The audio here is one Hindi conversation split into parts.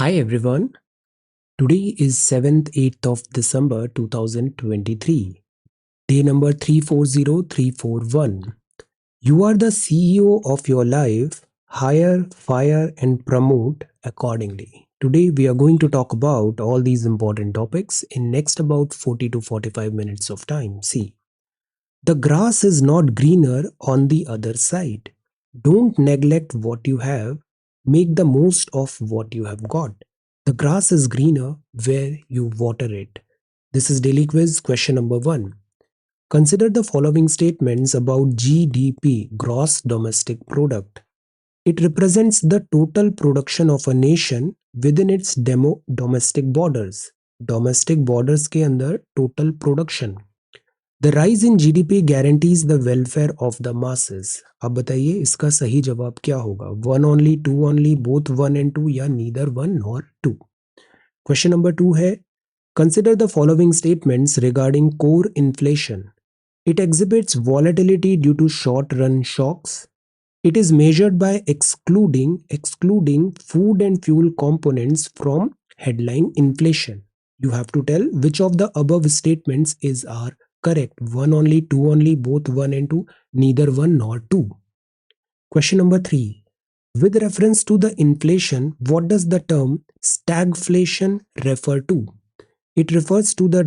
Hi everyone. Today is 7th 8th of December 2023. Day number 340341. You are the CEO of your life. Hire, fire and promote accordingly. Today we are going to talk about all these important topics in next about 40 to 45 minutes of time. See, the grass is not greener on the other side. Don't neglect what you have. Make the most of what you have got. The grass is greener where you water it. This is Daily Quiz question number 1. Consider the following statements about GDP, gross domestic product. It represents the total production of a nation within its domestic borders. Domestic borders के अंदर total production. The rise in GDP guarantees the welfare of the masses. अब बताइए इसका सही जवाब क्या होगा? One only, two only, both one and two या neither one nor two. Question number 2 है, consider the following statements regarding core inflation. It exhibits volatility due to short-run shocks. It is measured by excluding food and fuel components from headline inflation. You have to tell which of the above statements are correct. One only, two only, both one and two, neither one nor two. Question number 3. With reference to the inflation, what does the term stagflation refer to? It refers to the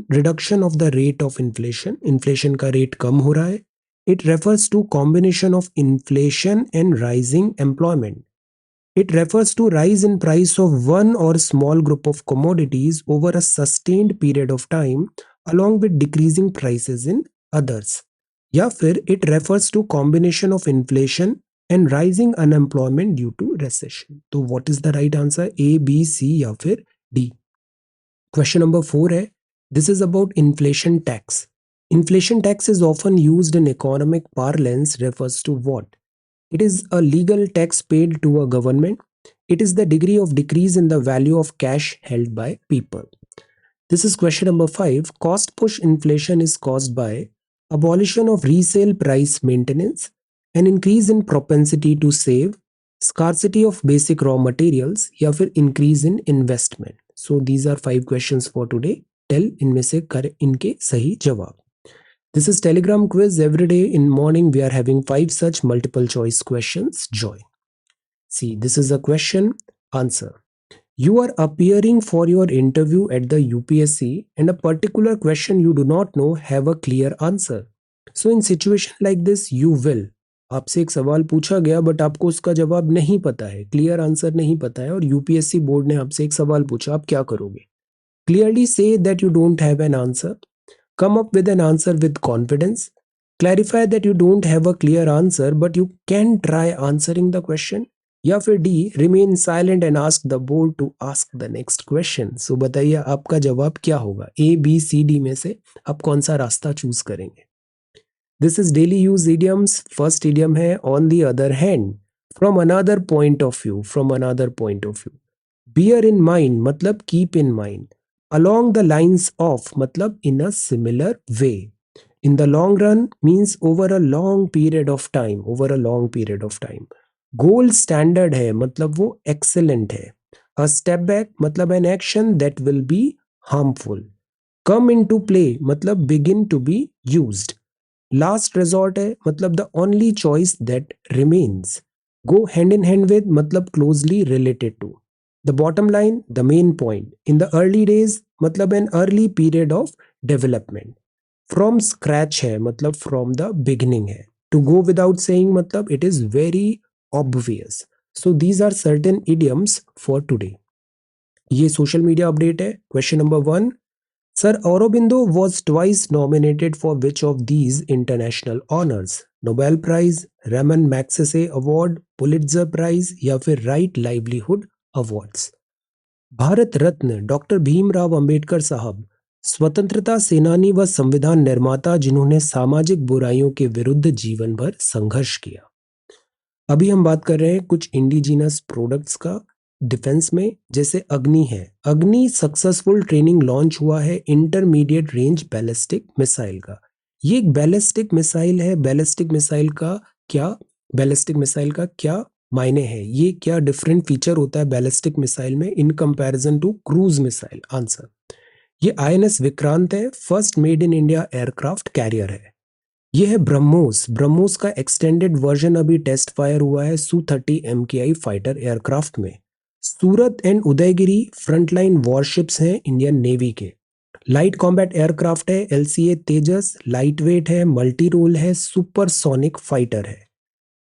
reduction of the rate of inflation. Inflation का rate कम हो रहा है. It refers to combination of inflation and rising employment. It refers to rise in price of one or small group of commodities over a sustained period of time along with decreasing prices in others. या फिर it refers to combination of inflation and rising unemployment due to recession. तो what is the right answer? A, B, C या फिर D. Question number 4 है, this is about inflation tax. Inflation tax is often used in economic parlance refers to what? It is a legal tax paid to a government. It is the degree of decrease in the value of cash held by people. This is question number 5. Cost push inflation is caused by abolition of resale price maintenance, an increase in propensity to save, scarcity of basic raw materials या फिर increase in investment. So these are 5 questions for today. Tell इनमें से कर इनके सही जवाब. This is Telegram quiz. Every day in morning we are having 5 such multiple choice questions. Join. See, this is a question answer. You are appearing for your interview at the UPSC and a particular question you do not know have a clear answer. So in situation like this you will. आपसे एक सवाल पूछा गया बट आपको उसका जवाब नहीं पता है, क्लियर आंसर नहीं पता है और यूपीएससी बोर्ड ने आपसे एक सवाल पूछा, आप क्या करोगे? Clearly say that you don't have an answer. Come up with an answer with confidence. Clarify that you don't have a clear answer but you can try answering the question. या फिर D, remain silent and ask the board to ask the next question. So बताइए आपका जवाब क्या होगा? A, B, C, D में से आप कौन सा रास्ता चूज करेंगे? This is daily use idioms. First idiom है on the other hand. From another point of view. From another point of view. Bear in mind मतलब keep in mind. Along the lines of मतलब in a similar way. In the long run means over a long period of time. Over a long period of time. Gold standard है मतलब वो excellent है. A step back मतलब an action that will be harmful. Come into play मतलब begin to be used. Last resort है मतलब the only choice that remains. Go hand in hand with मतलब closely related to. The bottom line, the main point. In the early days मतलब an early period of development. From scratch है मतलब from the beginning है. To go without saying मतलब it is very obvious. So these are certain idioms for today. ये social media update है. Question number 1. Sir Aurobindo was twice nominated for which of these international honors? Nobel Prize, Raman Magsaysay Award, Pulitzer Prize या फिर Right Livelihood Awards. Bharat Ratna doctor Bhimrao Ambedkar साहब स्वतंत्रता सेनानी व संविधान निर्माता जिन्होंने सामाजिक बुराइयों के विरुद्ध जीवन भर संघर्ष किया. अभी हम बात कर रहे हैं कुछ इंडिजिनस प्रोडक्ट्स का डिफेंस में, जैसे अग्नि है. अग्नि सक्सेसफुल ट्रेनिंग लॉन्च हुआ है इंटरमीडिएट रेंज बैलिस्टिक मिसाइल का. ये एक बैलिस्टिक मिसाइल है. बैलिस्टिक मिसाइल का क्या मायने है? ये क्या डिफरेंट फीचर होता है बैलिस्टिक मिसाइल में in comparison to cruise missile? Answer, ये आईएनएस विक्रांत है, first made in India aircraft carrier है। ये है ब्रह्मोस। ब्रह्मोस का एक्सटेंडेड वर्जन अभी टेस्ट फायर हुआ है Su-30 MKI फाइटर एयरक्राफ्ट में। Surat and Udaygiri frontline warships हैं इंडियन नेवी के। लाइट कॉम्बैट एयरक्राफ्ट है LCA तेजस, लाइट वेट है, मल्टी रोल है, सुपरसोनिक फाइटर है।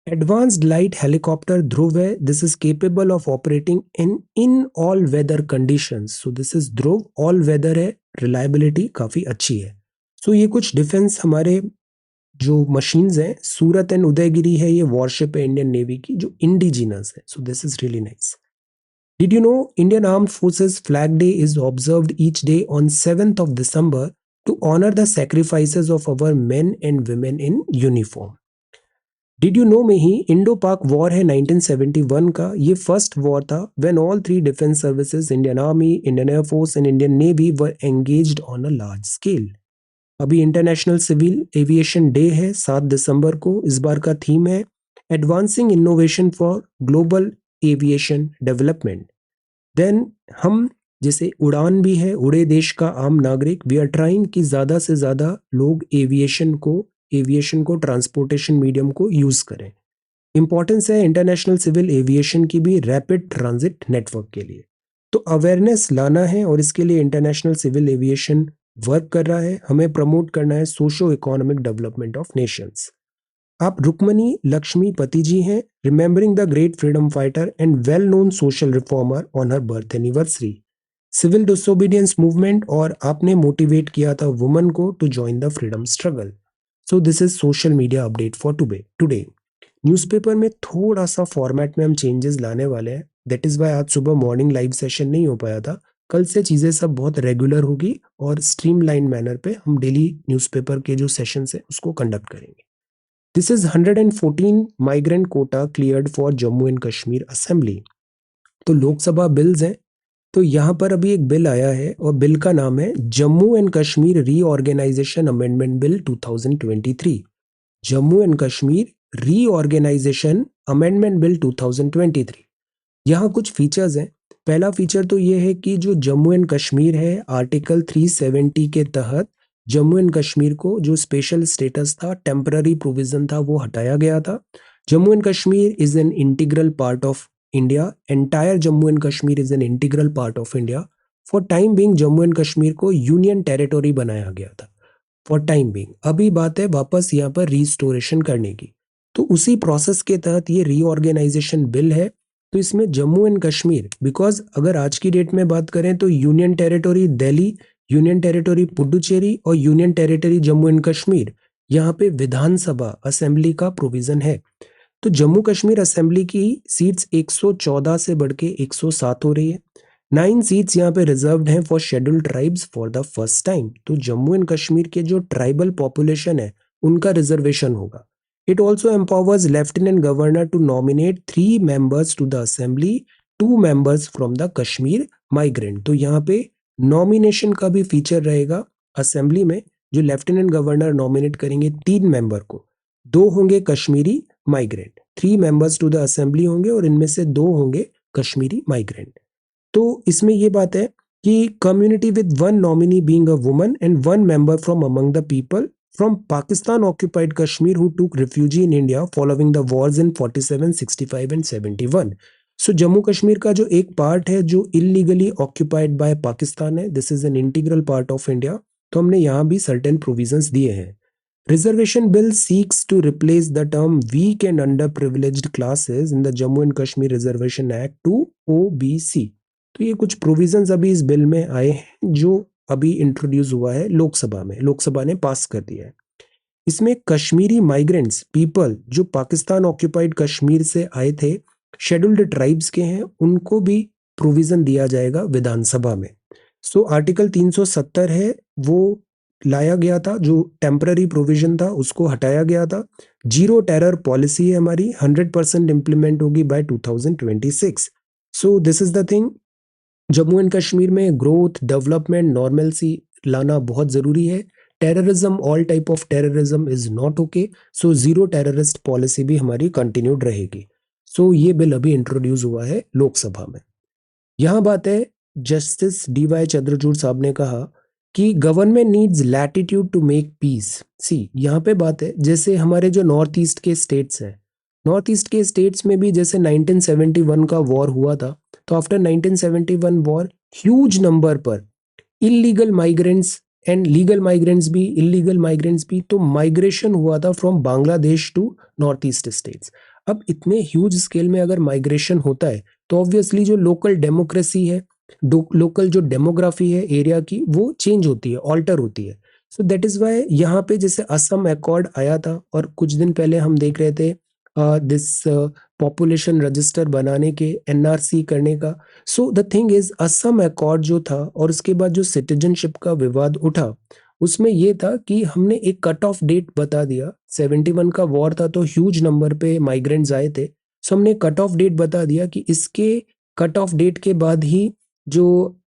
एडवांस्ड लाइट हेलीकॉप्टर ध्रुव है, this is capable of operating in all weather conditions. So this is Dhruv, all weather है, रिलायबिलिटी काफी अच्छी है। सो ये कुछ डिफेंस हमारे जो मशीन्स हैं। सूरत एंड उदयगिरी है, ये वॉरशिप है इंडियन नेवी की जो इंडिजिनस है। सो this is really nice. Did you know Indian Armed Forces Flag Day is observed each day on 7th of December to honor the sacrifices of our men and women in uniform? Did you know में ही इंडो पाक वॉर है 1971 का। ये फर्स्ट वॉर था when all three defense services, Indian Army, Indian Air Force and Indian Navy were engaged on a large scale. अभी इंटरनेशनल सिविल एविएशन डे है 7 दिसंबर को। इस बार का थीम है advancing innovation for global aviation development. Then हम जैसे उड़ान भी है, उड़े देश का आम नागरिक, वी आर ट्राइंग कि ज़्यादा से ज़्यादा लोग एविएशन को ट्रांसपोर्टेशन मीडियम को यूज़ करें। इंपॉर्टेंस है इंटरनेशनल सिविल एविएशन की भी रैपिड ट्रांजिट नेटवर्क के लिए। तो अवेयरनेस लाना है और इसके लिए इंटरनेशनल सिविल एविएशन वर्क कर रहा है। हमें प्रमोट करना है socio economic development of nations. आप रुक्मणी लक्ष्मी पति जी हैं, remembering the great freedom fighter and well known social reformer on her birth anniversary. Civil disobedience movement, और आपने मोटिवेट किया था वुमन को to join the freedom struggle. So this is social media update for today. Newspaper में थोड़ा सा फॉर्मेट में हम चेंजेस लाने वाले हैं, दैट इज वाई आज सुबह मॉर्निंग लाइव सेशन नहीं हो पाया था। कल से चीज़ें सब बहुत रेगुलर होगी और स्ट्रीमलाइन मैनर पे हम डेली न्यूज़पेपर के जो सेशंस हैं उसको कंडक्ट करेंगे। This is 114 migrant Kota cleared for Jammu and Kashmir assembly. तो लोकसभा बिल्स हैं। तो यहाँ पर अभी एक बिल आया है और बिल का नाम है Jammu and Kashmir reorganisation amendment bill 2023। Jammu and Kashmir reorganisation amendment bill 2023। यहाँ कुछ फीचर्स हैं। पहला फीचर तो ये है कि जो जम्मू एंड कश्मीर है, आर्टिकल 370 के तहत जम्मू एंड कश्मीर को जो स्पेशल स्टेटस था, टेम्पररी प्रोविजन था, वो हटाया गया था। Jammu and Kashmir is an integral part of India. Entire Jammu and Kashmir is an integral part of India. For time being Jammu and Kashmir को यूनियन टेरिटोरी बनाया गया था फॉर टाइम बिंग। अभी बात है वापस यहाँ पर रिस्टोरेशन करने की। तो उसी प्रोसेस के तहत ये रीऑर्गेनाइजेशन बिल है। तो इसमें जम्मू एंड कश्मीर, बिकॉज अगर आज की डेट में बात करें तो union territory Delhi, union territory Puducherry और union territory Jammu and Kashmir, यहाँ पे विधानसभा असेंबली का प्रोविजन है। तो जम्मू कश्मीर असेंबली की सीट्स 114 से बढ़ के 107 हो रही है। 9 सीट्स यहाँ पे रिजर्व्ड हैं for scheduled tribes for the first time. तो जम्मू एंड कश्मीर के जो ट्राइबल पॉपुलेशन है उनका रिजर्वेशन होगा। It also empowers lieutenant governor to nominate 3 members to the assembly, 2 members from the Kashmir migrant. तो यहाँ पे नॉमिनेशन का भी फीचर रहेगा असेंबली में। जो लेफ्टिनेंट गवर्नर नॉमिनेट करेंगे 3 मेंबर को, 2 होंगे Kashmiri migrant. 3 members to the assembly होंगे और इनमें से 2 होंगे कश्मीरी माइग्रेंट। तो इसमें ये बात है कि community with 1 nominee being a woman and 1 member from among the people from Pakistan occupied Kashmir who took refugee in India following the wars in 47, 65 and 71। So Jammu Kashmir का जो एक पार्ट है जो इलीगली ऑक्यूपाइड बाय पाकिस्तान है, this is an integral part of India. तो हमने यहाँ भी सर्टेन प्रोविजंस दिए हैं। Reservation bill seeks to replace the term weak and underprivileged classes in the Jammu and Kashmir Reservation Act to OBC। तो ये कुछ प्रोविजंस अभी इस बिल में आए हैं जो अभी इंट्रोड्यूस हुआ है लोकसभा में, लोकसभा ने पास कर दिया है। इसमें कश्मीरी माइग्रेंट्स पीपल जो पाकिस्तान ऑक्यूपाइड कश्मीर से आए थे, शेड्यूल्ड ट्राइब्स के हैं, उनको भी प्रोविजन दिया जाएगा विधानसभा में। सो आर्टिकल 370 है वो लाया गया था, जो टेम्पररी प्रोविजन था उसको हटाया गया था। जीरो टेरर पॉलिसी है हमारी, 100% इंप्लीमेंट होगी by 2026। So this is the thing. Jammu and Kashmir में ग्रोथ, डेवलपमेंट, नॉर्मलसी लाना बहुत जरूरी है। Terrorism, all type of terrorism is not okay. So zero terrorist policy भी हमारी कंटिन्यूड रहेगी। सो ये बिल अभी इंट्रोड्यूस हुआ है लोकसभा में। यहाँ बात है, जस्टिस डीवाई चंद्रचूड़ साहब ने कहा कि government needs latitude to make peace. See यहाँ पे बात है, जैसे हमारे जो नॉर्थ ईस्ट के स्टेट्स हैं, नॉर्थ ईस्ट के स्टेट्स में भी जैसे 1971 का वॉर हुआ था, तो आफ्टर 1971 वॉर ह्यूज नंबर पर illegal migrants and legal migrants भी, इलीगल माइग्रेंट्स भी, तो माइग्रेशन हुआ था from Bangladesh to north east states. अब इतने ह्यूज स्केल में अगर माइग्रेशन होता है तो ऑब्वियसली जो लोकल डेमोक्रेसी है, लोकल जो डेमोग्राफी है एरिया की, वो चेंज होती है, ऑल्टर होती है। सो दैट इज वाई यहाँ पे जैसे असम अकॉर्ड आया था, और कुछ दिन पहले हम देख रहे थे दिस पॉपुलेशन रजिस्टर बनाने के, एनआरसी करने का। सो the thing is, Assam accord जो था और उसके बाद जो सिटीजनशिप का विवाद उठा, उसमें यह था कि हमने एक कट ऑफ डेट बता दिया। 71 का वॉर था तो ह्यूज नंबर पे माइग्रेंट्स आए थे, सो हमने कट ऑफ डेट बता दिया कि इसके कट ऑफ डेट के बाद ही जो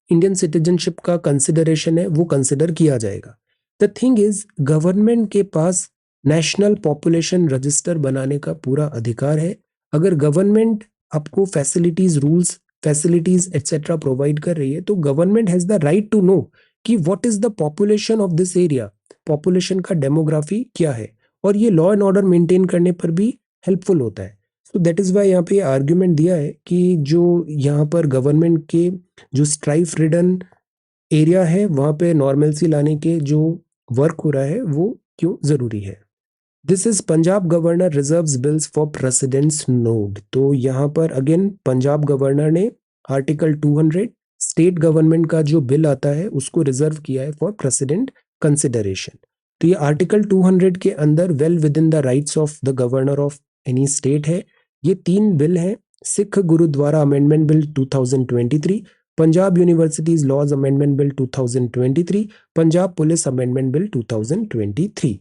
इंडियन सिटीजनशिप का कंसिडरेशन है वो कंसिडर किया जाएगा। द थिंग इज, गवर्नमेंट के पास नेशनल पॉपुलेशन रजिस्टर बनाने का पूरा अधिकार है। अगर गवर्नमेंट आपको facilities, rules, facilities etcetera provide कर रही है, तो government has the right to know कि what is the population of this area, population का डेमोग्राफी क्या है, और ये लॉ एंड ऑर्डर मेंटेन करने पर भी हेल्पफुल होता है। सो दैट इज वाई यहाँ पे आर्ग्यूमेंट दिया है कि जो यहाँ पर गवर्नमेंट के जो स्ट्राइफ रिडन एरिया है वहाँ पे नॉर्मलसी लाने के जो वर्क हो रहा है वो क्यों जरूरी है। This is Punjab governor reserves bills for president's nod. तो यहाँ पर अगेन पंजाब गवर्नर ने आर्टिकल 200 स्टेट गवर्नमेंट का जो बिल आता है उसको रिजर्व किया है फॉर प्रेसिडेंट कंसिडरेशन। तो ये आर्टिकल 200 के अंदर well within the rights of the governor of any state है। ये तीन बिल हैं, Sikh gurdwara amendment bill 2023, Punjab universities laws amendment bill 2023, Punjab police amendment bill 2023।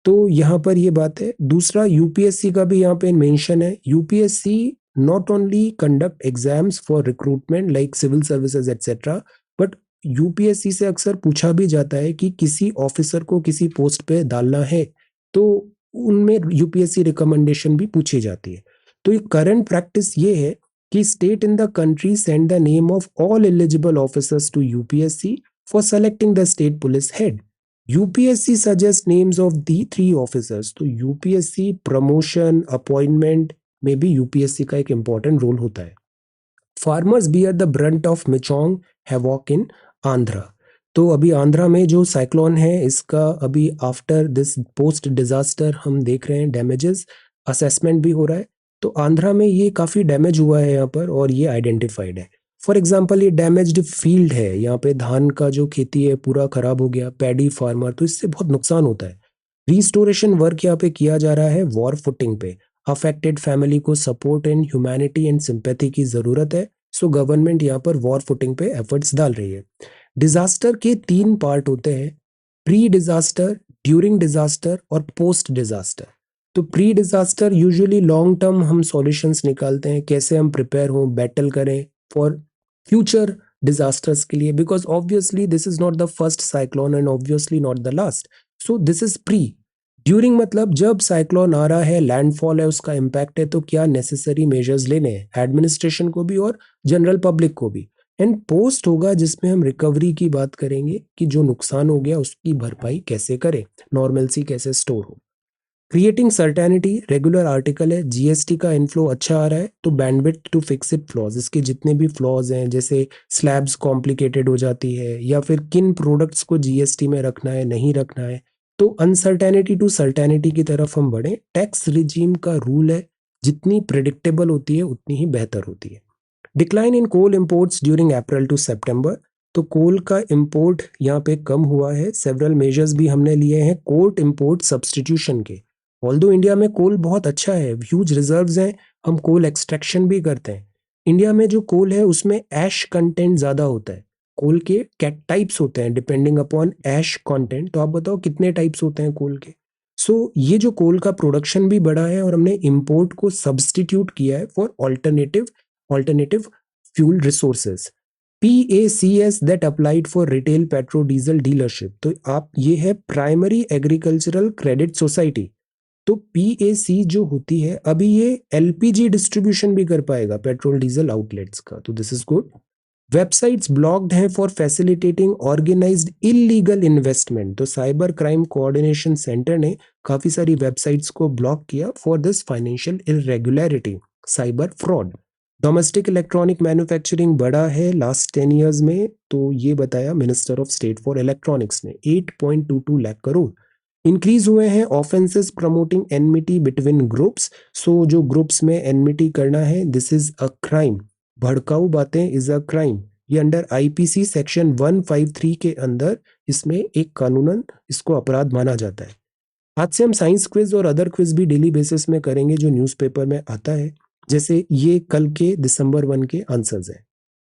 तो यहाँ पर ये बात है। दूसरा, यूपीएससी का भी यहाँ पे मेंशन है। UPSC not only conduct exams for recruitment like civil services etcetera, but UPSC से अक्सर पूछा भी जाता है कि किसी ऑफिसर को किसी पोस्ट पे डालना है तो उनमें यूपीएससी रिकमेंडेशन भी पूछी जाती है। तो ये करंट प्रैक्टिस ये है कि state in the country send the name of all eligible officers to UPSC for selecting the state police head. UPSC suggest names of the three officers. तो यूपीएससी प्रमोशन, अपॉइंटमेंट में भी यूपीएससी का एक इंपॉर्टेंट रोल होता है। Farmers bear the brunt of Michaung havoc in Andhra. तो अभी आंध्रा में जो साइक्लोन है, इसका अभी आफ्टर दिस पोस्ट डिजास्टर हम देख रहे हैं डैमेजेस, असेसमेंट भी हो रहा है। तो आंध्रा में ये काफी डैमेज हुआ है यहाँ पर, और ये आइडेंटिफाइड है। फॉर एग्जाम्पल, ये डैमेज्ड फील्ड है, यहाँ पे धान का जो खेती है पूरा खराब हो गया, पैडी फार्मर, तो इससे बहुत नुकसान होता है। रिस्टोरेशन वर्क यहाँ पे किया जा रहा है वॉर फुटिंग पे। अफेक्टेड फैमिली को support and humanity and sympathy की जरूरत है। सो गवर्नमेंट यहाँ पर वॉर फुटिंग पे एफर्ट्स डाल रही है। डिजास्टर के तीन पार्ट होते हैं, प्री डिजास्टर, ड्यूरिंग डिजास्टर और पोस्ट डिजास्टर। तो pre disaster usually long term हम सॉल्यूशंस निकालते हैं, कैसे हम प्रिपेयर हों, बैटल करें फॉर फ्यूचर डिजास्टर्स के लिए, because obviously this is not the first cyclone and obviously not the last. So this is pre. During मतलब जब साइक्लोन आ रहा है, लैंडफॉल है, उसका इम्पैक्ट है, तो क्या नेसेसरी मेजर्स लेने हैं एडमिनिस्ट्रेशन को भी और जनरल पब्लिक को भी। एंड पोस्ट होगा जिसमें हम रिकवरी की बात करेंगे कि जो नुकसान हो गया उसकी भरपाई कैसे करें, नॉर्मलसी कैसे स्टोर हो। क्रिएटिंग सर्टेनिटी रेगुलर आर्टिकल है। जीएसटी का इनफ्लो अच्छा आ रहा है तो bandwidth to fix it flaws, इसके जितने भी फ्लॉज हैं, जैसे स्लैब्स कॉम्प्लिकेटेड हो जाती है, या फिर किन प्रोडक्ट्स को जीएसटी में रखना है, नहीं रखना है, तो अनसर्टेनिटी टू सर्टेनिटी की तरफ हम बढ़े। टैक्स रिजीम का रूल है, जितनी प्रिडिक्टेबल होती है उतनी ही बेहतर होती है। Decline in coal imports during April to September. तो कोल का इंपोर्ट यहाँ पे कम हुआ है। सेवरल मेजर्स भी हमने लिए हैं कोर्ट इंपोर्ट सब्सटीट्यूशन के। ऑल्दो इंडिया में कोल बहुत अच्छा है, ह्यूज रिजर्व्स हैं, हम कोल एक्सट्रैक्शन भी करते हैं। इंडिया में जो कोल है उसमें ऐश कंटेंट ज्यादा होता है। कोल के कैट टाइप्स होते हैं डिपेंडिंग अपॉन ऐश कंटेंट। तो आप बताओ कितने टाइप्स होते हैं कोल के। सो ये जो कोल का प्रोडक्शन भी बढ़ा है और हमने इंपोर्ट को सब्सटीट्यूट किया है for alternative fuel resources. PACS that applied for retail petro diesel dealership. तो आप, ये है प्राइमरी एग्रीकल्चरल क्रेडिट सोसाइटी। तो PAC जो होती है अभी ये LPG डिस्ट्रीब्यूशन भी कर पाएगा पेट्रोल डीजल आउटलेट्स का, तो this is good. Websites blocked हैं for facilitating organised illegal investment, तो साइबर क्राइम कोऑर्डिनेशन सेंटर ने काफी सारी वेबसाइट्स को ब्लॉक किया for this financial irregularity, cyber fraud. Domestic electronic manufacturing बढ़ा है लास्ट 10 ईयर्स में, तो ये बताया minister of state for electronics ने, 8.22 लाख करोड़। इंक्रीज हुए हैं offences promoting enmity between groups, so जो ग्रुप्स में एनमिटी करना है दिस इज अ क्राइम, भड़काऊ बातें इज अ क्राइम। ये अंडर IPC सेक्शन 153 के अंदर इसमें एक कानूनन इसको अपराध माना जाता है। आज से हम साइंस क्विज और अदर क्विज भी डेली बेसिस में करेंगे जो न्यूज़पेपर में आता है, जैसे ये कल के December 1 के आंसर्स हैं।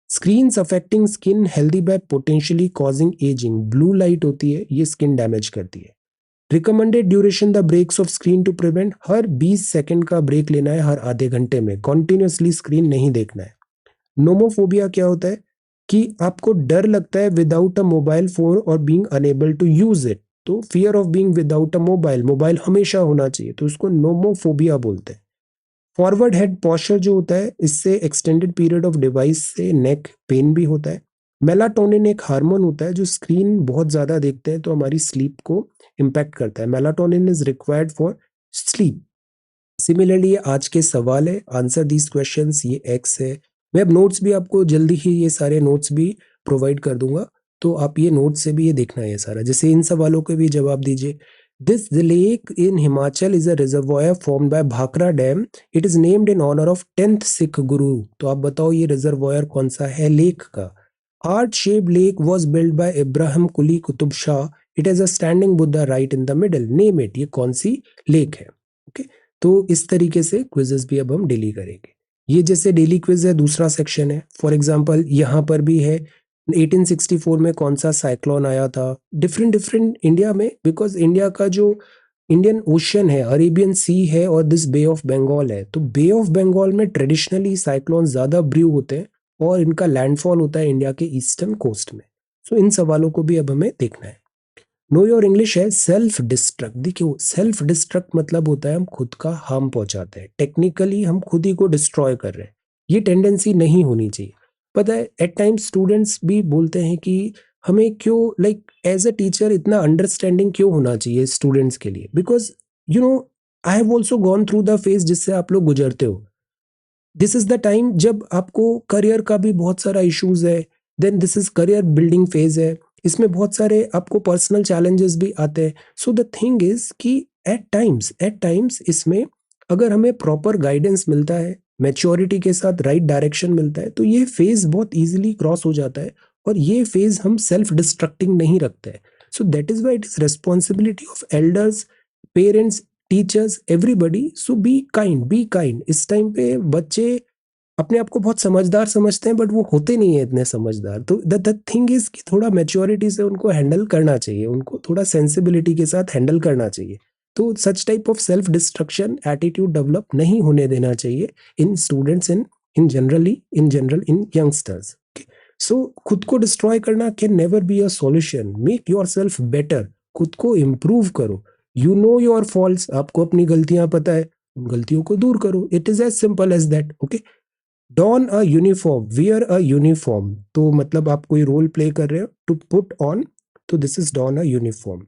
Screens affecting skin healthy by potentially causing ageing, blue light होती है ये स्किन डैमेज करती है। Recommended duration the breaks of screen to prevent, हर 20 सेकंड का ब्रेक लेना है हर आधे घंटे में, कॉन्टिन्यूसली स्क्रीन नहीं देखना है। नोमोफोबिया क्या होता है कि आपको डर लगता है विदाउट अ मोबाइल फोन और being unable to use it, तो fear of being without a mobile, mobile हमेशा होना चाहिए, तो उसको नोमोफोबिया बोलते हैं। फॉरवर्ड हेड पॉस्चर जो होता है इससे एक्सटेंडेड पीरियड ऑफ डिवाइस से नेक पेन भी होता है। मेलाटोनिन एक हार्मोन होता है जो स्क्रीन बहुत ज्यादा देखते हैं तो हमारी स्लीप को इम्पैक्ट करता है। Melatonin is required for sleep. Similarly ये आज के सवाल है, आंसर दीज क्वेश्चंस, ये एक्स है। मैं अब नोट्स भी आपको जल्दी ही ये सारे नोट्स भी प्रोवाइड कर दूंगा, तो आप ये नोट्स से भी ये देखना है सारा, जैसे इन सवालों के भी जवाब दीजिए। This lake in Himachal is a reservoir formed by Bhakra dam, it is named in honour of 10th Sikh guru, तो आप बताओ ये रिजर्वॉयर कौन सा है लेक का। Heart shape lake was build by Ibrahim Quli Qutb Shah, it is a standing Buddha right in the middle, name it, ये कौन सी लेक है। ओके, तो इस तरीके से क्विजेस भी अब हम डेली करेंगे। ये जैसे डेली क्विज है दूसरा सेक्शन है, फॉर एग्जांपल यहाँ पर भी है 1864 में कौन सा साइक्लोन आया था, डिफरेंट डिफरेंट इंडिया में, बिकॉज इंडिया का जो इंडियन ओशन है, अरेबियन सी है और दिस बे ऑफ बंगाल है, तो बे ऑफ बंगाल में ट्रेडिशनली साइक्लोन ज्यादा ब्रू होते हैं और इनका लैंडफॉल होता है इंडिया के ईस्टर्न कोस्ट में। सो इन सवालों को भी अब हमें देखना है। नो योर इंग्लिश है सेल्फ डिस्ट्रक्ट। देखिए सेल्फ डिस्ट्रक्ट मतलब होता है हम खुद का हार्म पहुंचाते हैं, टेक्निकली हम खुद ही को डिस्ट्रॉय कर रहे हैं, ये टेंडेंसी नहीं होनी चाहिए। पता है एट टाइम्स स्टूडेंट्स भी बोलते हैं कि हमें क्यों लाइक एज अ टीचर इतना अंडरस्टैंडिंग क्यों होना चाहिए स्टूडेंट्स के लिए, because you know I have also gone through the phase जिससे आप लोग गुजरते हो। दिस इज द टाइम जब आपको करियर का भी बहुत सारा इश्यूज है, then this is career building phase है, इसमें बहुत सारे आपको पर्सनल चैलेंजेस भी आते हैं। सो द थिंग इज कि एट टाइम्स इसमें अगर हमें प्रॉपर गाइडेंस मिलता है, मैच्योरिटी के साथ राइट डायरेक्शन मिलता है, तो ये फेज बहुत इजीली क्रॉस हो जाता है और ये फेज हम सेल्फ डिस्ट्रक्टिंग नहीं रखते हैं। सो that is why it is responsibility of elders, parents, teachers, everybody, so be kind. इस टाइम पे बच्चे अपने आप को बहुत समझदार समझते हैं बट वो होते नहीं है इतने समझदार, तो द थिंग इज कि थोड़ा मैच्योरिटी से उनको हैंडल करना चाहिए, उनको थोड़ा सेंसिबिलिटी के साथ हैंडल करना चाहिए। तो such type of self destruction attitude develop नहीं होने देना चाहिए in students, in general in youngsters. So खुद को डिस्ट्रॉय करना can never be a solution, make yourself better, खुद को इम्प्रूव करो। यू नो योर फॉल्ट्स, आपको अपनी गलतियां पता है, उन गलतियों को दूर करो, it is as simple as that. Okay, don a uniform, wear a uniform, तो मतलब आप कोई रोल प्ले कर रहे हो, टू पुट ऑन, तो this is don a uniform.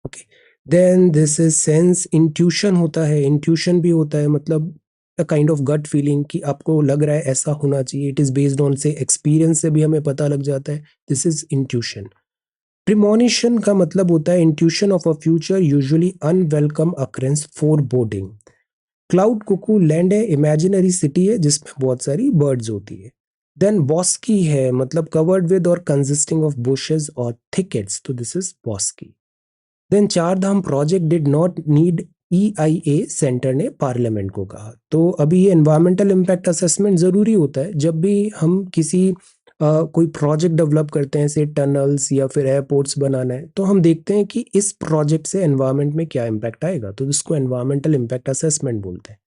Okay, then this is sense, intuition होता है, इंट्यूशन भी होता है मतलब a kind of gut feeling कि आपको लग रहा है ऐसा होना चाहिए, इट इज बेस्ड ऑन से एक्सपीरियंस से भी हमें पता लग जाता है, दिस इज इंट्यूशन। प्रिमोनिशन का मतलब होता है intuition of a future usually unwelcome occurrence, foreboding. Cloud cuckoo land है, इमेजिनरी सिटी है जिसमें बहुत सारी बर्ड्स होती है। देन बॉस्की है मतलब कवर्ड विद और कंसिस्टिंग ऑफ बुशेस और थिकेट्स, तो this is bosky. Then Char Dham project did not need EIA, centre ने पार्लियामेंट को कहा। तो अभी ये एनवायरमेंटल इम्पैक्ट असेसमेंट जरूरी होता है जब भी हम किसी कोई प्रोजेक्ट डेवलप करते हैं, से टनल्स या फिर एयरपोर्ट्स बनाना है, तो हम देखते हैं कि इस प्रोजेक्ट से एनवायरमेंट में क्या इम्पैक्ट आएगा, तो इसको एनवायरमेंटल इम्पैक्ट असेसमेंट बोलते हैं।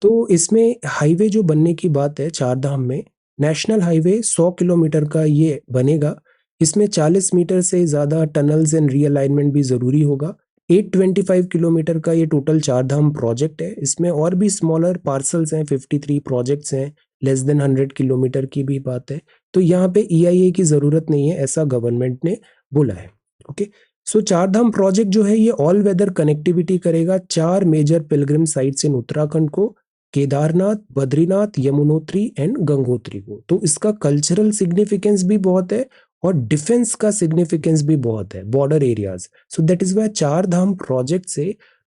तो इसमें हाईवे जो बनने की बात है चार धाम में, नेशनल हाईवे 100 किलोमीटर का ये बनेगा, इसमें 40 मीटर से ज़्यादा टनल्स एंड रीअलाइनमेंट भी ज़रूरी होगा। 825 किलोमीटर का ये टोटल चार धाम प्रोजेक्ट है। इसमें और भी स्मॉलर पार्सल्स हैं, 53 प्रोजेक्ट्स हैं, लेस देन 100 किलोमीटर की भी बात है। तो यहाँ पे EIA की जरूरत नहीं है, ऐसा गवर्नमेंट ने बोला है। ओके, सो चार धाम प्रोजेक्ट जो है ये ऑल वेदर कनेक्टिविटी करेगा चार major pilgrim sites in Uttarakhand को, केदारनाथ, बद्रीनाथ, यमुनोत्री एंड गंगोत्री को। तो इसका कल्चरल सिग्निफिकेंस भी बहुत है और डिफेंस का सिग्निफिकेंस भी बहुत है, border areas. So that is why Char Dham project से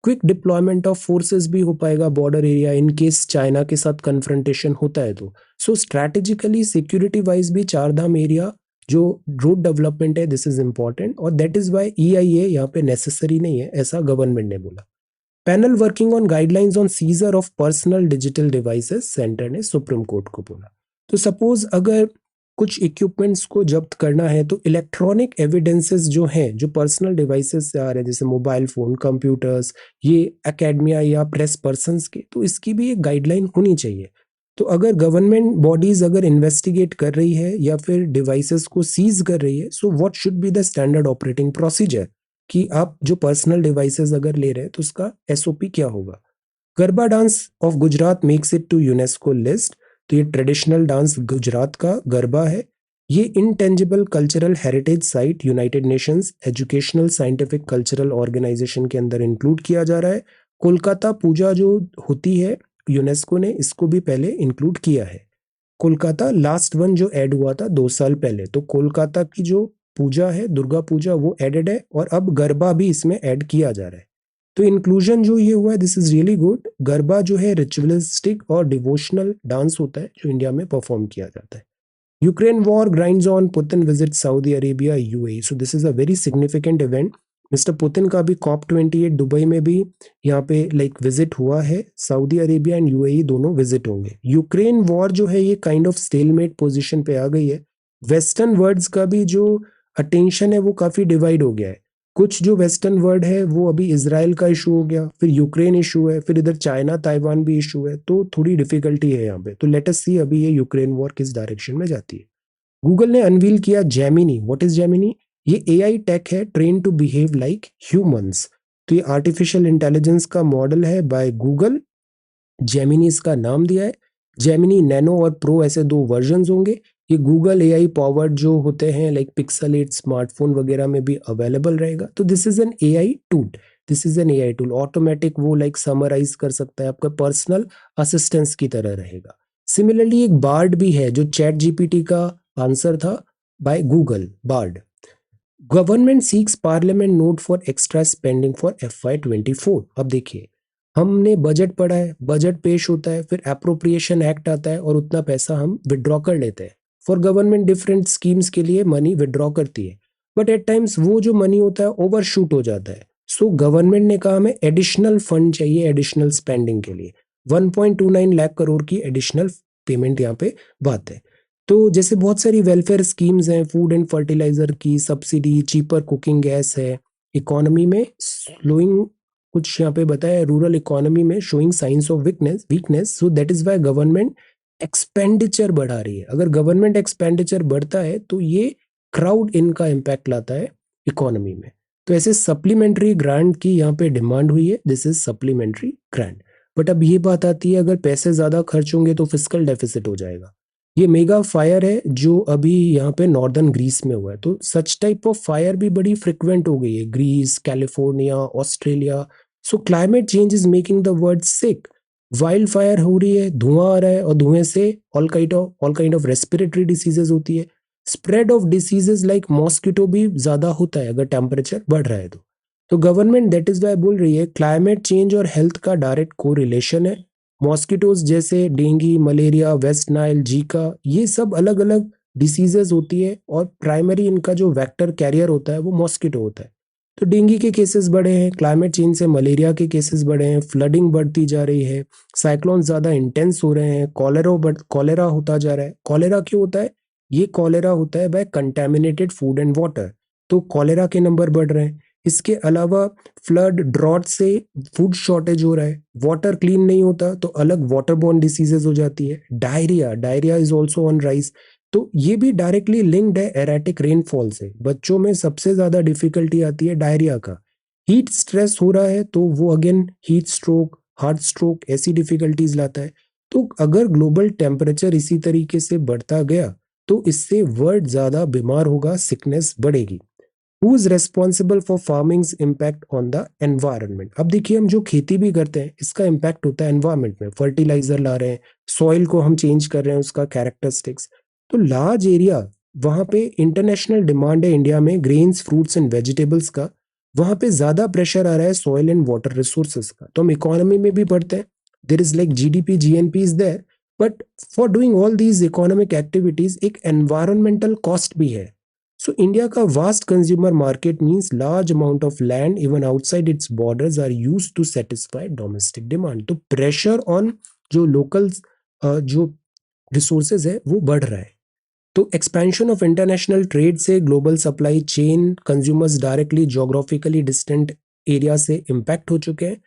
क्विक डिप्लॉयमेंट ऑफ फोर्सेस भी हो पाएगा border area, in case China के साथ कन्फ्रंटेशन होता है तो। सो स्ट्रैटेजिकली सिक्योरिटी वाइज भी चार धाम एरिया जो रोड डेवलपमेंट है, दिस इज इंपॉर्टेंट, और दैट इज वाई EIA यहाँ पे नेसेसरी नहीं है, ऐसा गवर्नमेंट ने बोला। Panel working on guidelines on scissor of personal digital devices, centre ने सुप्रीम कोर्ट को बोला। तो सपोज अगर कुछ इक्विपमेंट्स को जब्त करना है तो इलेक्ट्रॉनिक एविडेंसेस जो हैं, जो पर्सनल डिवाइसेस से आ रहे हैं जैसे मोबाइल फोन, कंप्यूटर्स, ये एकेडमिया या प्रेस पर्संस के, तो इसकी भी एक गाइडलाइन होनी चाहिए। तो अगर गवर्नमेंट बॉडीज अगर इन्वेस्टिगेट कर रही है या फिर डिवाइसेस को सीज कर रही है, so what should be the standard operating procedure, कि आप जो पर्सनल डिवाइसेस अगर ले रहे हैं तो उसका SOP क्या होगा। Garba dance of Gujarat makes it to UNESCO list. तो ये ट्रेडिशनल डांस गुजरात का गरबा है, ये intangible cultural heritage site United Nations Educational Scientific Cultural Organisation के अंदर इंक्लूड किया जा रहा है। कोलकाता पूजा जो होती है, यूनेस्को ने इसको भी पहले इंक्लूड किया है। कोलकाता लास्ट वन जो ऐड हुआ था 2 साल पहले, तो कोलकाता की जो पूजा है, दुर्गा पूजा, वो एडेड है, और अब गरबा भी इसमें ऐड किया जा रहा है। तो इंक्लूजन जो ये हुआ है, this is really good. Garba जो है रिचुअलिस्टिक और डिवोशनल डांस होता है जो इंडिया में परफॉर्म किया जाता है। Ukraine war grinds on, Putin visit Saudi Arabia, UAE। So this is a very significant event. Mister Putin का भी COP28 दुबई में भी यहाँ पे विजिट हुआ है। सऊदी अरेबिया एंड UAE दोनों विजिट होंगे। यूक्रेन वॉर जो है ये काइंड ऑफ स्टेलमेट पोजीशन पे आ गई है। वेस्टर्न वर्ड्स का भी जो अटेंशन है वो काफी डिवाइड हो गया है। कुछ जो वेस्टर्न वर्ड है वो अभी इसराइल का इशू हो गया, फिर यूक्रेन इशू है, फिर इधर चाइना ताइवान भी इशू है, तो थोड़ी डिफिकल्टी है यहाँ पे। तो लेट अस सी अभी ये यूक्रेन वॉर किस डायरेक्शन में जाती है। गूगल ने अनवील किया जेमिनी। What is Gemini? ये AI टेक है, train to behave like humans. तो ये आर्टिफिशियल इंटेलिजेंस का मॉडल है बाय गूगल, जेमिनी इसका नाम दिया है। जेमिनी नैनो और प्रो ऐसे दो वर्जन होंगे। ये गूगल AI पावर्ड जो होते हैं लाइक पिक्सल 8 स्मार्टफोन वगैरह में भी अवेलेबल रहेगा। तो this is an AI tool, this is an AI tool automatic, वो समराइज कर सकता है, आपका पर्सनल असिस्टेंस की तरह रहेगा। सिमिलरली एक बार्ड भी है जो ChatGPT का आंसर था by Google, Bard. Government seeks parliament nod for extra spending for FY24। अब देखिए, हमने बजट पढ़ा है, बजट पेश होता है, फिर अप्रोप्रिएशन एक्ट आता है और उतना पैसा हम विड्रॉ कर लेते हैं। फॉर गवर्नमेंट डिफरेंट स्कीम्स के लिए मनी विड्रॉ करती है, बट एट टाइम्स वो जो मनी होता है ओवर शूट हो जाता है। सो गवर्नमेंट ने कहा हमें एडिशनल फंड चाहिए एडिशनल स्पेंडिंग के लिए। 1.29 लाख करोड़ की एडिशनल पेमेंट यहाँ पे बात है। तो जैसे बहुत सारी वेलफेयर स्कीम्स हैं, फूड एंड फर्टिलाइजर की सब्सिडी, चीपर कुकिंग गैस है, इकोनॉमी में स्लोइंग, कुछ यहाँ पे बताया रूरल इकोनॉमी में showing science of weakness. So that is why government expenditure बढ़ा रही है। अगर गवर्नमेंट एक्सपेंडिचर बढ़ता है तो ये क्राउड इनका इम्पैक्ट लाता है इकोनॉमी में। तो ऐसे सप्लीमेंट्री ग्रांट की यहाँ पे डिमांड हुई है, this is supplementary grant. But अब ये बात आती है, अगर पैसे ज्यादा खर्च होंगे तो फिस्कल डेफिसिट हो जाएगा। ये मेगा फायर है जो अभी यहाँ पे नॉर्दर्न ग्रीस में हुआ है। तो सच टाइप ऑफ फायर भी बड़ी फ्रिक्वेंट हो गई है, Greece, California, Australia. So climate change is making the world sick. Wildfire हो रही है, धुआं आ रहा है, और धुएं से all kind of respiratory diseases होती है। Spread of diseases like mosquito भी ज्यादा होता है अगर टेम्परेचर बढ़ रहा है तो गवर्नमेंट दैट इज वाई बोल रही है क्लाइमेट चेंज और हेल्थ का डायरेक्ट को रिलेशन है। मॉस्किटोज जैसे dengue, malaria, West Nile, Zika, ये सब अलग अलग डिसीजेज होती है, और प्राइमरी इनका जो वेक्टर कैरियर होता है वो मॉस्किटो होता है। तो डेंगू के केसेस बढ़े हैं, क्लाइमेट चेंज से मलेरिया के केसेस बढ़े हैं, फ्लडिंग बढ़ती जा रही है, साइक्लोन ज्यादा इंटेंस हो रहे हैं, कॉलेरा होता जा रहा है। कॉलेरा क्यों होता है? ये कॉलेरा होता है by contaminated food and water, तो कॉलेरा के नंबर बढ़ रहे हैं। इसके अलावा फ्लड, ड्रॉट से फूड शॉर्टेज हो रहा है, वाटर क्लीन नहीं होता तो अलग वाटर बोर्न डिसीजेज हो जाती है। Diarrhoea is also on rise. तो ये भी डायरेक्टली लिंक्ड है एरेटिक रेनफॉल से। बच्चों में सबसे ज्यादा डिफिकल्टी आती है डायरिया का। हीट स्ट्रेस हो रहा है तो वो again heat stroke, heart stroke ऐसी डिफिकल्टीज लाता है। तो अगर ग्लोबल टेम्परेचर इसी तरीके से बढ़ता गया तो इससे वर्ल्ड ज्यादा बीमार होगा, सिकनेस बढ़ेगी। Who is responsible for farming's impact on the environment. अब देखिए हम जो खेती भी करते हैं इसका इम्पैक्ट होता है एनवायरनमेंट में, फर्टिलाइजर ला रहे हैं, सॉइल को हम चेंज कर रहे हैं, उसका कैरेक्टरिस्टिक्स। तो लार्ज एरिया वहां पे इंटरनेशनल डिमांड है इंडिया में ग्रेन्स फ्रूट्स एंड वेजिटेबल्स का, वहां पे ज्यादा प्रेशर आ रहा है सॉइल एंड वाटर रिसोर्सेज का। तो हम इकोनॉमी में भी पढ़ते हैं there is like GDP GNP is there, but for doing all these economic activities एक एनवायरमेंटल कॉस्ट भी है। So India का vast consumer market means large amount of land even outside its borders are used to satisfy domestic demand. तो pressure on जो local जो resources है वो बढ़ रहा है। तो expansion of international trade से global supply chain consumers directly geographically distant area से impact हो चुके हैं।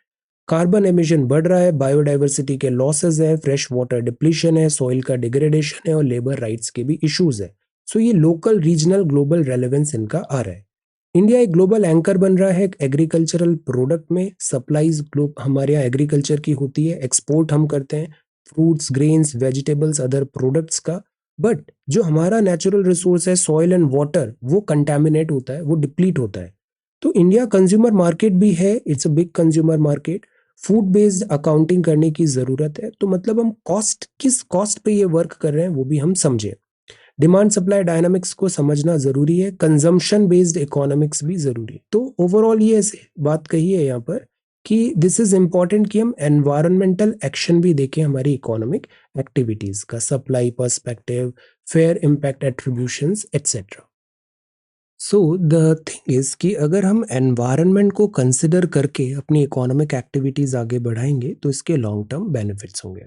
कार्बन एमिशन बढ़ रहा है, बायोडाइवर्सिटी के लॉसेस है, फ्रेश वाटर डिप्लीशन है, सॉइल का डिग्रेडेशन है और लेबर राइट्स के भी इश्यूज है। सो ये लोकल रीजनल ग्लोबल रेलेवेंस इनका आ रहा है। इंडिया एक ग्लोबल एंकर बन रहा है एग्रीकल्चरल प्रोडक्ट में, सप्लाईज हमारे यहाँ एग्रीकल्चर की होती है, एक्सपोर्ट हम करते हैं fruits grains vegetables other products का। बट जो हमारा नेचुरल रिसोर्स है सॉइल एंड वाटर वो कंटेमिनेट होता है, वो डिप्लीट होता है। तो इंडिया कंज्यूमर मार्केट भी है, it's a big consumer market. Food based accounting करने की जरूरत है। तो मतलब हम कॉस्ट किस कॉस्ट पे ये वर्क कर रहे हैं वो भी हम समझे। डिमांड सप्लाई डायनामिक्स को समझना जरूरी है, कंजम्पशन बेस्ड इकोनॉमिक्स भी जरूरी है। तो ओवरऑल ये ऐसे बात कही है यहाँ पर कि दिस इज इंपॉर्टेंट कि हम एनवायरमेंटल एक्शन भी देखें हमारी इकोनॉमिक एक्टिविटीज का, supply perspective, fair impact attributions etcetera. So the thing is कि अगर हम एनवायरनमेंट को कंसिडर करके अपनी इकोनॉमिक एक्टिविटीज आगे बढ़ाएंगे तो इसके लॉन्ग टर्म बेनिफिट्स होंगे।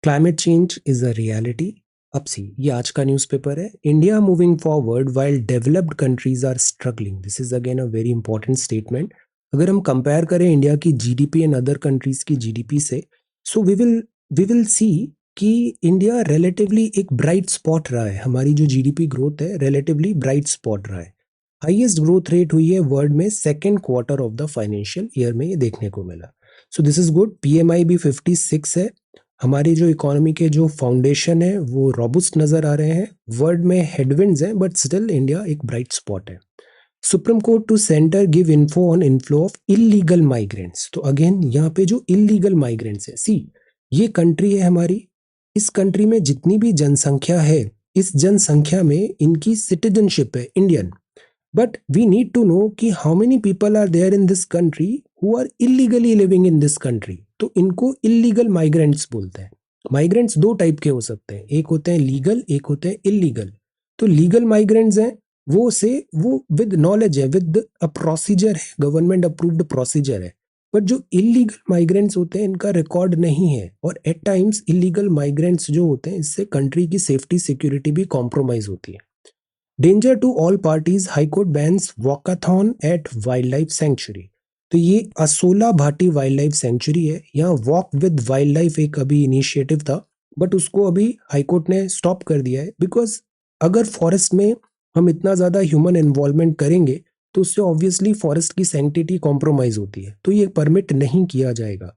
Climate change is a reality. अब सी ये आज का न्यूज़पेपर है, India moving forward while developed countries are struggling. This is again a very important statement. अगर हम कंपेयर करें इंडिया की जीडीपी एंड अदर कंट्रीज की जीडीपी से, सो वी विल सी कि इंडिया रिलेटिवली एक ब्राइट स्पॉट रहा है। हमारी जो जीडीपी ग्रोथ है रिलेटिवली ब्राइट स्पॉट रहा है। हाईएस्ट ग्रोथ रेट हुई है वर्ल्ड में second quarter of the financial year में, ये देखने को मिला। सो दिस इज गुड। पीएमआई भी 56 है। हमारी जो इकोनॉमी के जो फाउंडेशन है वो रॉबस्ट नजर आ रहे हैं। वर्ल्ड में हेडविंड्स हैं बट स्टिल इंडिया एक ब्राइट स्पॉट है। Supreme court to centre give info on inflow of illegal migrants. तो अगेन यहाँ पे जो इलीगल माइग्रेंट्स है, सी ये कंट्री है हमारी, इस कंट्री में जितनी भी जनसंख्या है इस जनसंख्या में इनकी सिटीजनशिप है Indian. But we need to know कि how many people are there in this country who are illegally living in this country. तो इनको इलीगल माइग्रेंट्स बोलते हैं। माइग्रेंट्स दो टाइप के हो सकते हैं, एक होते हैं लीगल, एक होते हैं इलीगल। तो लीगल माइग्रेंट्स हैं वो विद नॉलेज है, विद अ प्रोसीजर है, गवर्नमेंट अप्रूव्ड प्रोसीजर है। बट जो इलीगल माइग्रेंट्स होते हैं इनका रिकॉर्ड नहीं है, और एट टाइम्स इलीगल माइग्रेंट्स जो होते हैं इससे कंट्री की सेफ्टी सिक्योरिटी भी कॉम्प्रोमाइज होती है। Danger to all parties, high court bans walkathon at wildlife sanctuary. तो ये Asola Bhatti wildlife sanctuary है, यहाँ वॉक विद वाइल्ड लाइफ एक अभी इनिशिएटिव था बट उसको अभी हाईकोर्ट ने स्टॉप कर दिया है। बिकॉज अगर फॉरेस्ट में हम इतना ज्यादा ह्यूमन इन्वॉल्वमेंट करेंगे तो उससे ऑब्वियसली फॉरेस्ट की सैंक्टिटी कॉम्प्रोमाइज होती है, तो ये परमिट नहीं किया जाएगा।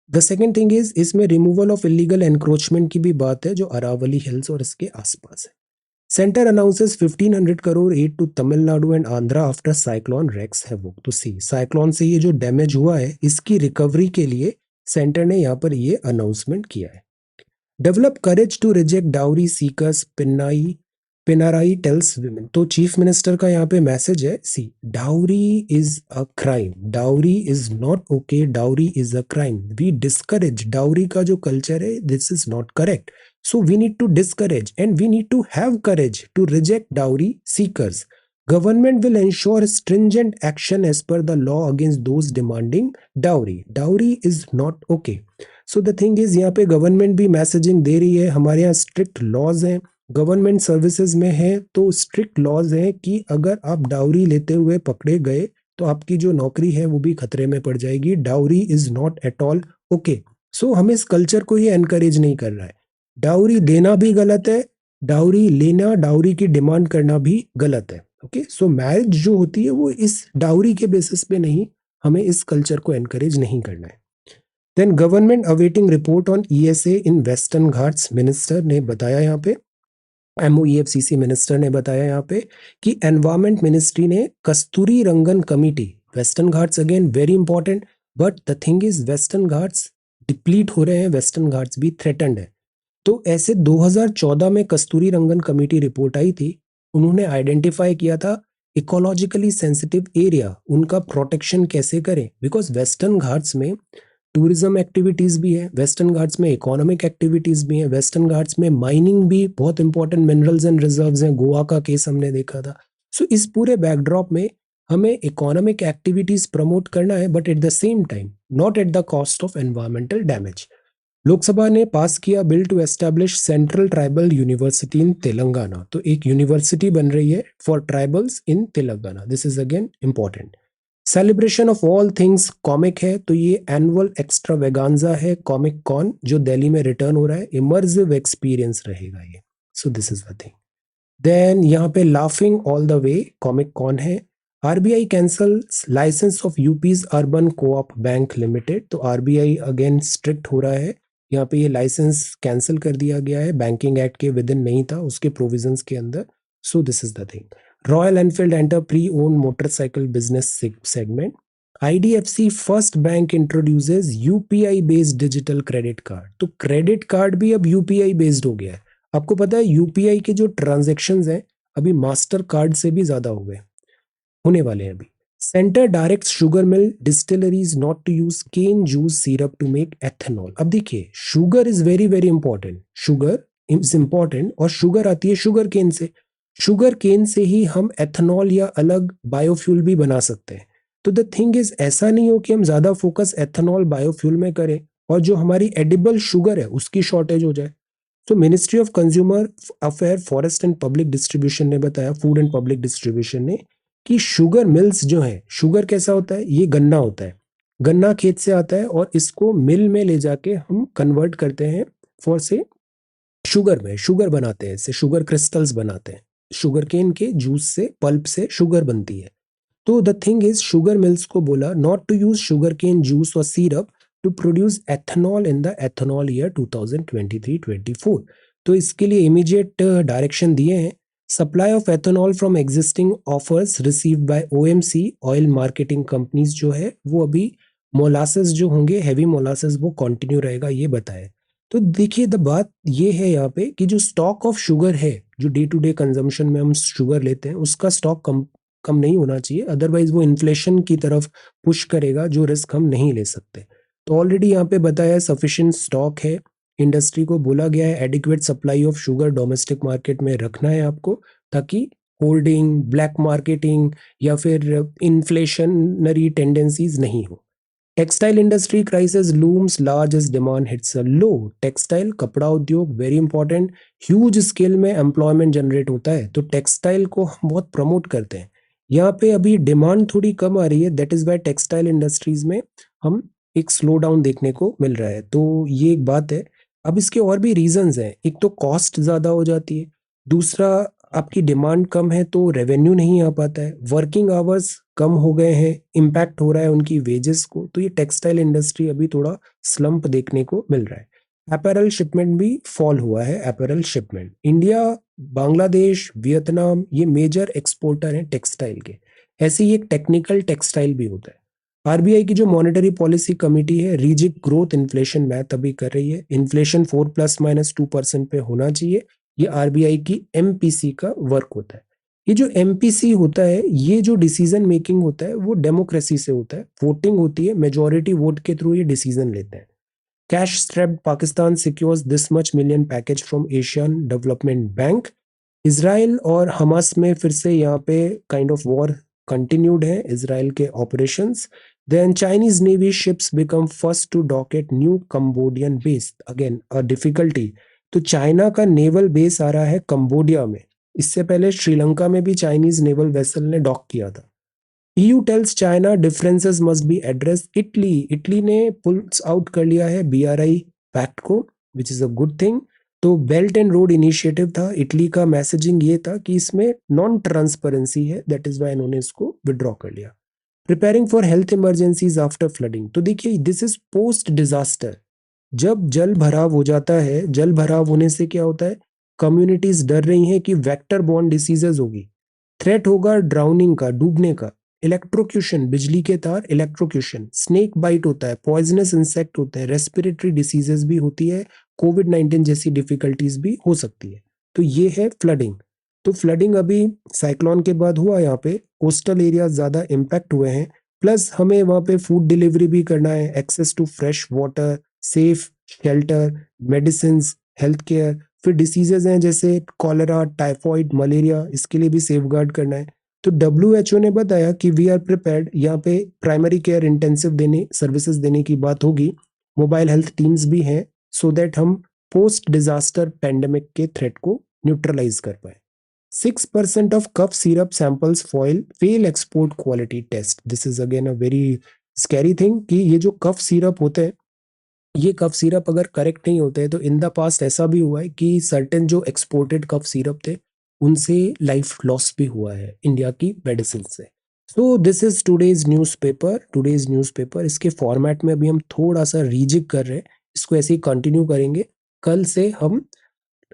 द सेकेंड थिंग इज इसमें रिमूवल ऑफ इलीगल एनक्रोचमेंट की भी बात है जो अरावली हिल्स और इसके आसपास है। Center announces 1500 crore aid to Tamil Nadu and Andhra after cyclone Rex havoc। तो सी साइक्लोन से ये जो डैमेज हुआ है इसकी रिकवरी के लिए सेंटर ने यहाँ पर ये अनाउंसमेंट किया है। Develop courage to reject dowry seekers, Pinarayi tells women. तो चीफ मिनिस्टर का यहाँ पे मैसेज है, see dowry is a crime, dowry is not okay, dowry is a crime, we discourage dowry का जो कल्चर है, this is not correct. So we need to discourage and we need to have courage to reject dowry seekers. Government will ensure stringent action as per the law against those demanding dowry. Dowry is not okay. So the thing is यहाँ पे गवर्नमेंट भी मैसेजिंग दे रही है, हमारे यहाँ स्ट्रिक्ट लॉज हैं, गवर्नमेंट सर्विसेज में है तो स्ट्रिक्ट लॉज हैं कि अगर आप डाउरी लेते हुए पकड़े गए तो आपकी जो नौकरी है वो भी खतरे में पड़ जाएगी। Dowry is not at all okay. So हमें इस कल्चर को ये एनकरेज नहीं कर रहा है। डाउरी देना भी गलत है, डाउरी लेना, डाउरी की डिमांड करना भी गलत है। ओके, सो मैरिज जो होती है वो इस डाउरी के बेसिस पे नहीं, हमें इस कल्चर को एनकरेज नहीं करना है। Then government awaiting report on ESA in western Ghats, minister ने बताया यहाँ पे, एमओईएफसीसी मिनिस्टर ने बताया यहाँ पे कि एनवायरमेंट मिनिस्ट्री ने Kasturirangan committee, Western Ghats again very important, but the thing is Western Ghats deplete हो रहे हैं, वेस्टर्न घाट्स भी थ्रेटन्ड है। तो ऐसे 2014 में कस्तूरी रंगन कमेटी रिपोर्ट आई थी, उन्होंने आइडेंटिफाई किया था इकोलॉजिकली सेंसिटिव एरिया, उनका प्रोटेक्शन कैसे करें, बिकॉज वेस्टर्न घाट्स में टूरिज्म एक्टिविटीज भी है, वेस्टर्न घाट्स में इकोनॉमिक एक्टिविटीज भी है, वेस्टर्न घाट्स में माइनिंग भी बहुत इंपॉर्टेंट मिनरल्स एंड रिजर्व्स हैं, गोवा का केस हमने देखा था। सो इस पूरे बैकड्रॉप में हमें इकोनॉमिक एक्टिविटीज प्रमोट करना है, but at the same time not at the cost of environmental damage. Lok Sabha ने पास किया bill to establish central tribal university in Telangana, तो एक यूनिवर्सिटी बन रही है for tribals in Telangana, this is again important. Celebration of all things comic है, तो ये एनुअल एक्स्ट्रा वेगांजा है कॉमिक कॉन, जो दिल्ली में रिटर्न हो रहा है, इमर्सिव एक्सपीरियंस रहेगा ये। So this is the thing. Then यहाँ पे laughing all the way comic con है। RBI cancel licence of UP's urban co-op bank limited, तो आरबीआई अगेन स्ट्रिक्ट हो रहा है, यहाँ पे ये लाइसेंस कैंसिल कर दिया गया है, बैंकिंग एक्ट के विद इन नहीं था, उसके प्रोविजंस के अंदर। सो this is the thing. Royal Enfield enter pre own motorcycle business segment. IDFC first bank introduces UPI based digital credit card, तो क्रेडिट कार्ड भी अब यूपीआई बेस्ड हो गया है। आपको पता है यूपीआई के जो ट्रांजैक्शंस हैं अभी मास्टर कार्ड से भी ज्यादा हो गए, होने वाले हैं अभी। Centre direct sugar mill distilleries not to use cane juice syrup to make ethanol. अब देखिए, sugar is very very important, sugar is important, और शुगर आती है शुगर केन से, शुगर केन से ही हम एथेनॉल या अलग बायोफ्यूल भी बना सकते हैं। तो द थिंग इज, ऐसा नहीं हो कि हम ज्यादा फोकस एथेनॉल बायोफ्यूल में करें और जो हमारी एडिबल शुगर है उसकी शॉर्टेज हो जाए। तो ministry of consumer affair forest and public distribution ने बताया, फूड एंड पब्लिक डिस्ट्रीब्यूशन ने, कि शुगर मिल्स जो है, शुगर कैसा होता है, ये गन्ना होता है, गन्ना खेत से आता है और इसको मिल में ले जाके हम कन्वर्ट करते हैं फॉर से शुगर में, शुगर बनाते हैं, इससे शुगर क्रिस्टल्स बनाते हैं, शुगर केन के जूस से, पल्प से शुगर बनती है। तो the thing is, sugar mills को बोला not to use sugar cane juice और syrup to produce ethanol in the ethanol year 2023-24। तो इसके लिए इमीडिएट डायरेक्शन दिए हैं। Supply of ethanol from existing offers received by OMC oil marketing companies जो है वो अभी, मोलासेस जो होंगे हेवी मोलासेस वो कंटिन्यू रहेगा, ये बताया। तो देखिए, द बात ये है यहाँ पे कि जो स्टॉक ऑफ शुगर है, जो डे टू डे कंजम्पशन में हम शुगर लेते हैं, उसका स्टॉक कम कम नहीं होना चाहिए, अदरवाइज वो इन्फ्लेशन की तरफ पुश करेगा, जो रिस्क हम नहीं ले सकते। तो ऑलरेडी यहाँ पे बताया सफिशिएंट स्टॉक है, इंडस्ट्री को बोला गया है adequate supply of sugar domestic market में रखना है आपको, ताकि होल्डिंग, ब्लैक मार्केटिंग या फिर इन्फ्लेशनरी टेंडेंसीज नहीं हो। Textile industry crisis looms large as demand hits a low. Textile कपड़ा उद्योग वेरी इंपॉर्टेंट, ह्यूज स्केल में एम्प्लॉयमेंट जनरेट होता है, तो टेक्सटाइल को हम बहुत प्रमोट करते हैं। यहाँ पे अभी डिमांड थोड़ी कम आ रही है, that is why textile industries में हम एक स्लो डाउन देखने को मिल रहा है, तो ये एक बात है। अब इसके और भी रीजंस हैं, एक तो कॉस्ट ज्यादा हो जाती है, दूसरा आपकी डिमांड कम है तो रेवेन्यू नहीं आ पाता है, वर्किंग आवर्स कम हो गए हैं, इम्पैक्ट हो रहा है उनकी वेजेस को, तो ये टेक्सटाइल इंडस्ट्री अभी थोड़ा स्लम्प देखने को मिल रहा है। अपैरल शिपमेंट भी फॉल हुआ है, apparel shipment. India, Bangladesh, Vietnam ये मेजर एक्सपोर्टर हैं टेक्सटाइल के। ऐसे ही एक टेक्निकल टेक्सटाइल भी होता है। आरबीआई की जो मॉनेटरी पॉलिसी कमेटी है रिजिड ग्रोथ इन्फ्लेशन मैथ अभी कर रही है, इन्फ्लेशन 4 ± 2% पे होना चाहिए, ये आरबीआई की एमपीसी का वर्क होता है। ये जो एमपीसी होता है, ये जो डिसीजन मेकिंग होता है वो डेमोक्रेसी से होता है, वोटिंग होती है, मेजोरिटी वोट के थ्रू ये डिसीजन लेते हैं। Cash strapped Pakistan secures this much million package from Asian Development Bank. Israel और हमास में फिर से यहाँ पे काइंड ऑफ वॉर कंटिन्यूड है, इसराइल के operations. Then Chinese navy ships become first to dock at new Cambodian base, again a difficulty. तो चाइना का नेवल बेस आ रहा है कंबोडिया में, इससे पहले श्रीलंका में भी चाइनीज नेवल वेसल ने डॉक किया था। EU tells China differences must be address. Italy ने पुल्स आउट कर लिया है BRI पैक्ट को, which is a good thing. तो बेल्ट एंड रोड इनिशिएटिव था, इटली का मैसेजिंग ये था कि इसमें नॉन ट्रांसपेरेंसी है, दैट इज वाई इन्होंने इसको विड्रॉ कर लिया। Preparing for health emergencies after flooding, तो देखिए दिस इज पोस्ट डिजास्टर। जब जल भराव हो जाता है, जल भराव होने से क्या होता है, कम्युनिटीज डर रही हैं कि वेक्टर बॉर्न डिसीजेज होगी, थ्रेट होगा ड्राउनिंग का, डूबने का, इलेक्ट्रोक्यूशन, बिजली के तार, इलेक्ट्रोक्यूशन, स्नेक बाइट होता है, पॉइजनस इंसेक्ट होते हैं, रेस्पिरेटरी डिसीजेस भी होती है, कोविड-19 जैसी डिफिकल्टीज भी हो सकती है। तो ये है फ्लडिंग। तो फ्लडिंग अभी साइक्लोन के बाद हुआ, यहाँ पे कोस्टल एरिया ज्यादा इम्पैक्ट हुए हैं, प्लस हमें वहां पे फूड डिलीवरी भी करना है, access to fresh water, safe shelter, medicine, health care, फिर डिसीजेज हैं जैसे कॉलेरा, टाइफॉइड, मलेरिया, इसके लिए भी सेफ गार्ड करना है। तो WHO ने बताया कि वी आर प्रिपेयर्ड, यहाँ पे प्राइमरी केयर इंटेंसिव देने सर्विसेज देने की बात होगी, मोबाइल हेल्थ टीम्स भी हैं, सो दैट हम पोस्ट डिजास्टर पेंडेमिक के थ्रेट को न्यूट्रलाइज कर पाए। 6% of cough syrup samples fail export quality test. This is again a very scary thing कि ये जो कफ सिरप होते हैं, ये कफ सिरप अगर करेक्ट नहीं होते हैं तो इन द पास्ट ऐसा भी हुआ है कि सर्टेन जो एक्सपोर्टेड कफ सिरप थे उनसे लाइफ लॉस भी हुआ है इंडिया की मेडिसिन से। सो दिस इज टुडेज न्यूज़पेपर। इसके फॉर्मेट में अभी हम थोड़ा सा रीजिग कर रहे हैं, इसको ऐसे ही कंटिन्यू करेंगे। कल से हम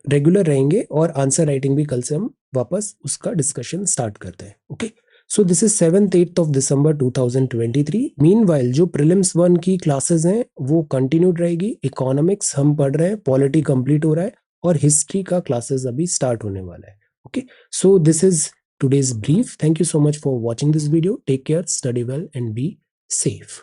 रेगुलर रहेंगे और आंसर राइटिंग भी कल से हम वापस उसका डिस्कशन स्टार्ट करते हैं। Okay, so this is 7th 8th of December 2023। Meanwhile जो प्रीलिम्स 1 की क्लासेस हैं वो कंटिन्यूड रहेगी। इकोनॉमिक्स हम पढ़ रहे हैं, पॉलिटी कंप्लीट हो रहा है और हिस्ट्री का क्लासेस अभी स्टार्ट होने वाला है। Okay, so this is today's brief. Thank you so much for watching this video. Take care, study well, and be safe.